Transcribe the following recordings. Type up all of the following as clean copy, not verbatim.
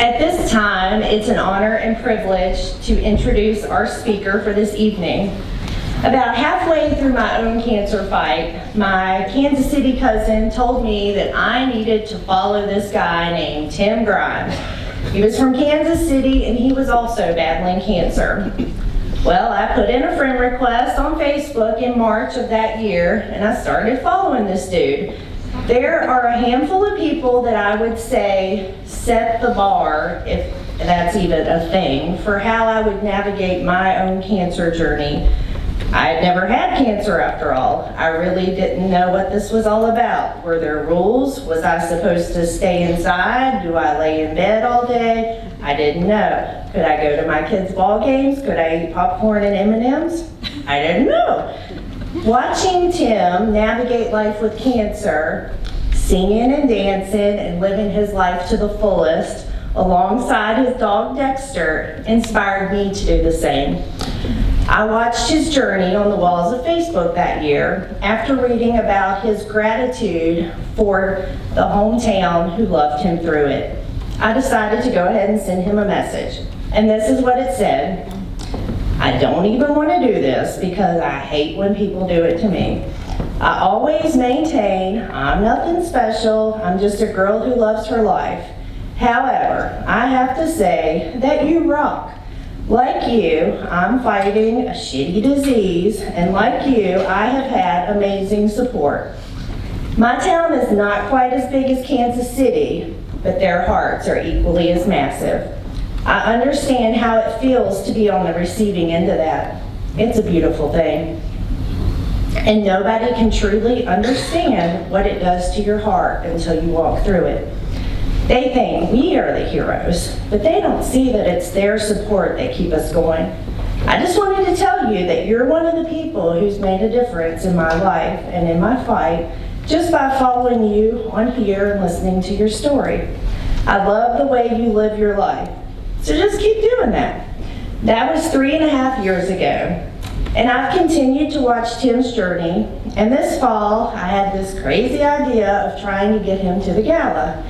At this time, it's an honor and privilege to introduce our speaker for this evening. About halfway through my own cancer fight, my Kansas City cousin told me that I needed to follow this guy named Tim Grimes. He was from Kansas City and he was also battling cancer. Well, I put in a friend request on Facebook in March of that year and I started following this dude. There are a handful of people that I would say set the bar, if that's even a thing, for how I would navigate my own cancer journey. I had never had cancer after all. I really didn't know what this was all about. Were there rules? Was I supposed to stay inside? Do I lay in bed all day? I didn't know. Could I go to my kids' ball games? Could I eat popcorn and M&Ms? I didn't know. Watching Tim navigate life with cancer, singing and dancing and living his life to the fullest alongside his dog Dexter inspired me to do the same. I watched his journey on the walls of Facebook that year after reading about his gratitude for the hometown who loved him through it. I decided to go ahead and send him a message. And this is what it said. I don't even want to do this because I hate when people do it to me. I always maintain I'm nothing special, I'm just a girl who loves her life. However, I have to say that you rock. Like you, I'm fighting a shitty disease, and like you, I have had amazing support. My town is not quite as big as Kansas City, but their hearts are equally as massive. I understand how it feels to be on the receiving end of that. It's a beautiful thing. And nobody can truly understand what it does to your heart until you walk through it. They think we are the heroes, but they don't see that it's their support that keep us going. I just wanted to tell you that you're one of the people who's made a difference in my life and in my fight just by following you on here and listening to your story. I love the way you live your life. So just keep doing that. That was 3.5 years ago. And I've continued to watch Tim's journey. And this fall, I had this crazy idea of trying to get him to the gala.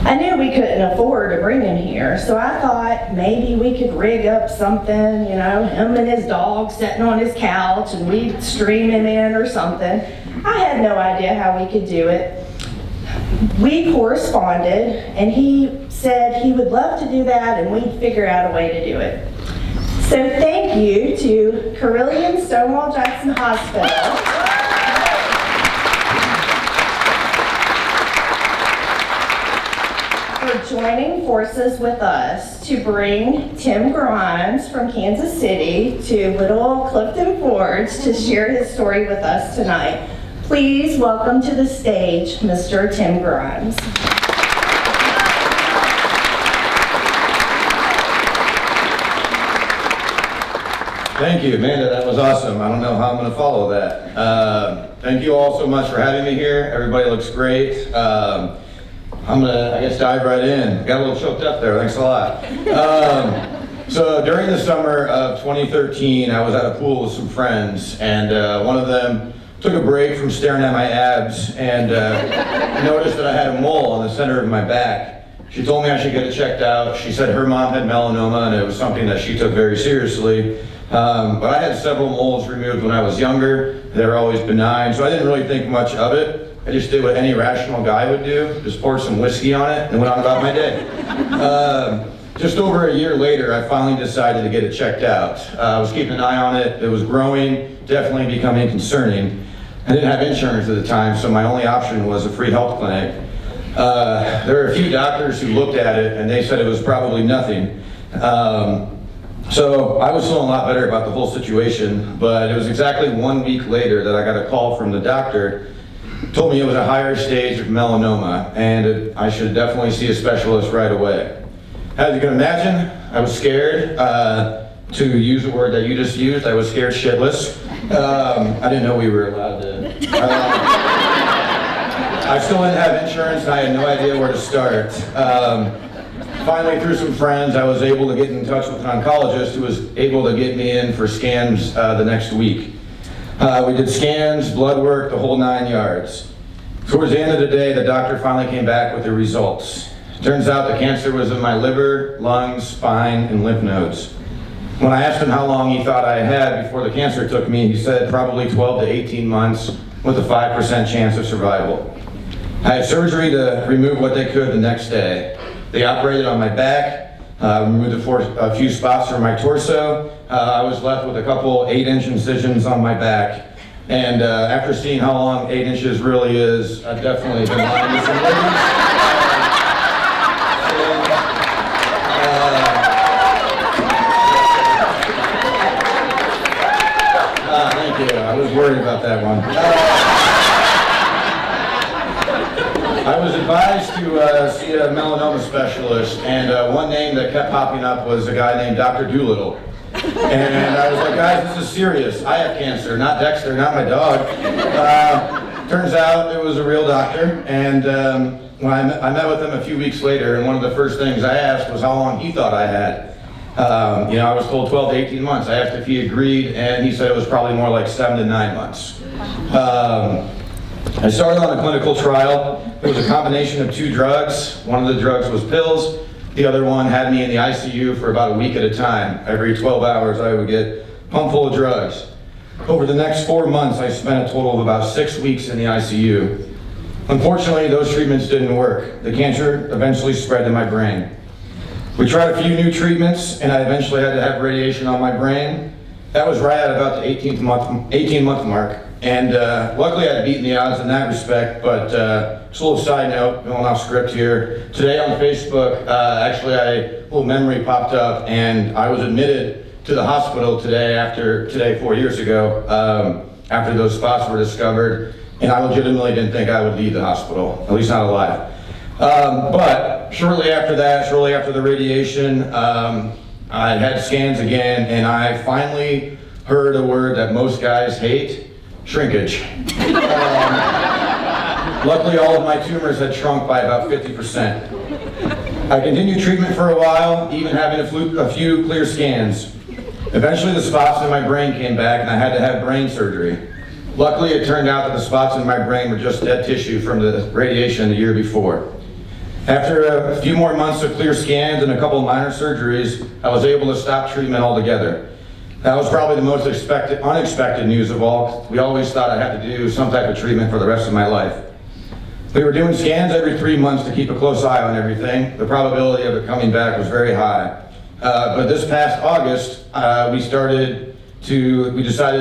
I knew we couldn't afford to bring him here, so I thought maybe we could rig up something, him and his dog sitting on his couch and we'd stream him in or something. I had no idea how we could do it. We corresponded, and he said he would love to do that, and we'd figure out a way to do it. So thank you to Carilion Stonewall Jackson Hospital for joining forces with us to bring Tim Grimes from Kansas City to little Clifton Forge to share his story with us tonight. Please welcome to the stage, Mr. Tim Grimes. Thank you, Amanda. That was awesome. I don't know how I'm going to follow that. Thank you all so much for having me here. Everybody looks great. I'm going to, I guess, dive right in. Got a little choked up there. Thanks a lot. So during the summer of 2013, I was at a pool with some friends, and one of them took a break from staring at my abs and noticed that I had a mole on the center of my back. She told me I should get it checked out. She said her mom had melanoma and it was something that she took very seriously. But I had several moles removed when I was younger. They were always benign, so I didn't really think much of it. I just did what any rational guy would do, just poured some whiskey on it and went on about my day. Just over a year later, I finally decided to get it checked out. I was keeping an eye on it. It was growing, definitely becoming concerning. I didn't have insurance at the time, so my only option was a free health clinic. There were a few doctors who looked at it and they said it was probably nothing. So I was feeling a lot better about the whole situation, but it was exactly 1 week later that I got a call from the doctor. Told me it was a higher stage of melanoma and I should definitely see a specialist right away. As you can imagine, I was scared. To use a word that you just used, I was scared shitless. I didn't know we were allowed to. I still didn't have insurance and I had no idea where to start. Finally, through some friends, I was able to get in touch with an oncologist who was able to get me in for scans the next week. We did scans, blood work, the whole 9 yards. Towards the end of the day, the doctor finally came back with the results. Turns out the cancer was in my liver, lungs, spine, and lymph nodes. When I asked him how long he thought I had before the cancer took me, he said probably 12 to 18 months with a 5% chance of survival. I had surgery to remove what they could the next day. They operated on my back, removed a few spots from my torso. I was left with a couple 8-inch incisions on my back. And after seeing how long 8 inches really is, I've definitely been lying to some ladies. Thank you. I was worried about that one. I was advised to see a melanoma specialist, and one name that kept popping up was a guy named Dr. Doolittle. And I was like, guys, this is serious. I have cancer, not Dexter, not my dog. Turns out it was a real doctor, and when I met with him a few weeks later, and one of the first things I asked was how long he thought I had. I was told 12 to 18 months. I asked if he agreed, and he said it was probably more like 7 to 9 months. I started on a clinical trial. It was a combination of 2 drugs. One of the drugs was pills. The other one had me in the ICU for about a week at a time. Every 12 hours, I would get pumped full of drugs. Over the next 4 months, I spent a total of about 6 weeks in the ICU. Unfortunately, those treatments didn't work. The cancer eventually spread to my brain. We tried a few new treatments, and I eventually had to have radiation on my brain. That was right at about the 18-month mark. And luckily, I'd beaten the odds in that respect, but just a little side note, going off script here. Today on Facebook, a little memory popped up, and I was admitted to the hospital today 4 years ago, after those spots were discovered, and I legitimately didn't think I would leave the hospital, at least not alive. But shortly after the radiation, I had scans again, and I finally heard a word that most guys hate, shrinkage. Luckily, all of my tumors had shrunk by about 50%. I continued treatment for a while, even having a few clear scans. Eventually, the spots in my brain came back, and I had to have brain surgery. Luckily, it turned out that the spots in my brain were just dead tissue from the radiation the year before. After a few more months of clear scans and a couple of minor surgeries, I was able to stop treatment altogether. That was probably the most unexpected news of all. We always thought I'd have to do some type of treatment for the rest of my life. We were doing scans every 3 months to keep a close eye on everything. The probability of it coming back was very high. But this past August, we decided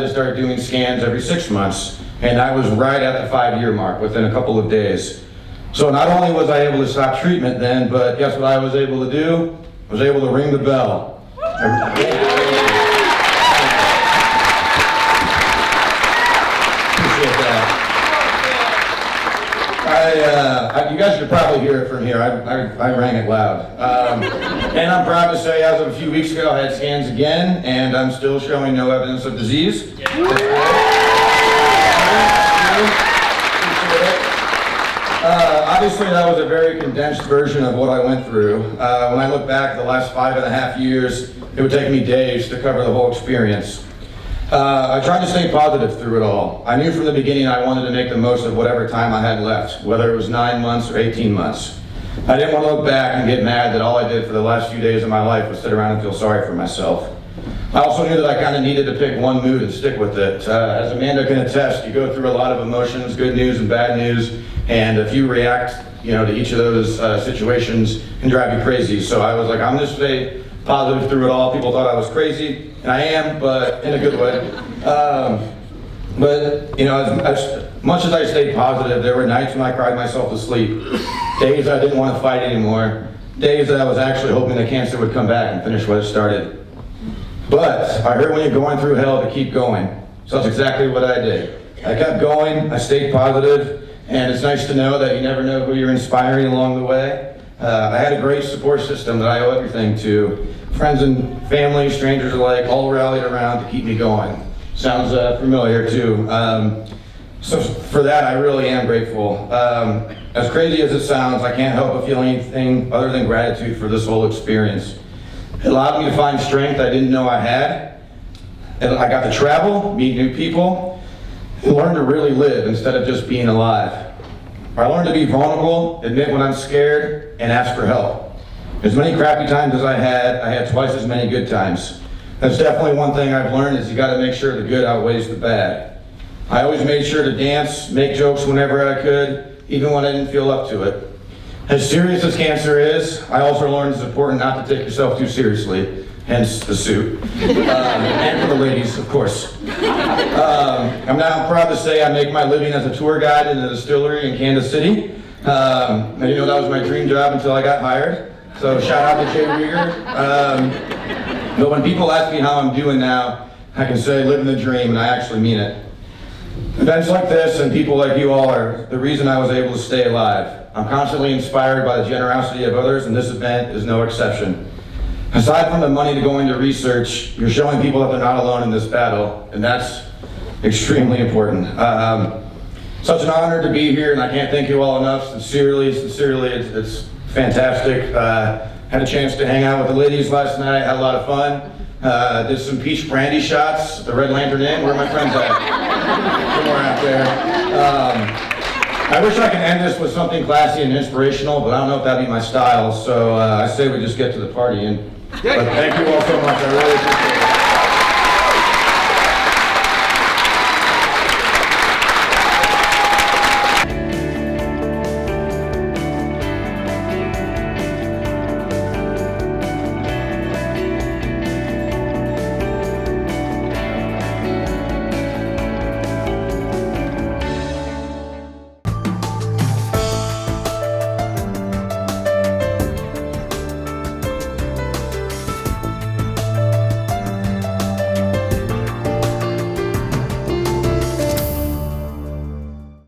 to start doing scans every 6 months, and I was right at the 5-year mark within a couple of days. So not only was I able to stop treatment then, but guess what I was able to do? I was able to ring the bell. Appreciate that. You guys could probably hear it from here. I rang it loud. And I'm proud to say as of a few weeks ago, I had scans again, and I'm still showing no evidence of disease. Obviously, that was a very condensed version of what I went through. When I look back the last 5.5 years, it would take me days to cover the whole experience. I tried to stay positive through it all. I knew from the beginning I wanted to make the most of whatever time I had left, whether it was 9 months or 18 months. I didn't want to look back and get mad that all I did for the last few days of my life was sit around and feel sorry for myself. I also knew that I kind of needed to pick one mood and stick with it. As Amanda can attest, you go through a lot of emotions, good news and bad news, and if you react, to each of those situations can drive you crazy. So I was like, I'm going to stay positive through it all. People thought I was crazy, and I am, but in a good way. As much as I stayed positive, there were nights when I cried myself to sleep. Days I didn't want to fight anymore. Days that I was actually hoping the cancer would come back and finish what it started. But I heard when you're going through hell to keep going. So that's exactly what I did. I kept going, I stayed positive, and it's nice to know that you never know who you're inspiring along the way. I had a great support system that I owe everything to. Friends and family, strangers alike, all rallied around to keep me going. Sounds familiar too. So for that, I really am grateful. As crazy as it sounds, I can't help but feel anything other than gratitude for this whole experience. It allowed me to find strength I didn't know I had. And I got to travel, meet new people, and learn to really live instead of just being alive. I learned to be vulnerable, admit when I'm scared, and ask for help. As many crappy times as I had twice as many good times. That's definitely one thing I've learned is you gotta make sure the good outweighs the bad. I always made sure to dance, make jokes whenever I could, even when I didn't feel up to it. As serious as cancer is, I also learned it's important not to take yourself too seriously, hence the suit. And for the ladies, of course. I'm now proud to say I make my living as a tour guide in a distillery in Kansas City. I didn't know that was my dream job until I got hired. So shout out to Jay Rieger. But when people ask me how I'm doing now, I can say living the dream, and I actually mean it. Events like this and people like you all are the reason I was able to stay alive. I'm constantly inspired by the generosity of others, and this event is no exception. Aside from the money to go into research, you're showing people that they're not alone in this battle, and that's extremely important. Such an honor to be here, and I can't thank you all enough. Sincerely, it's fantastic. Had a chance to hang out with the ladies last night, had a lot of fun. Did some peach brandy shots at the Red Lantern Inn. Where are my friends at? Somewhere out there. I wish I could end this with something classy and inspirational, but I don't know if that'd be my style, so I say we just get to the party. But thank you all so much. I really appreciate it.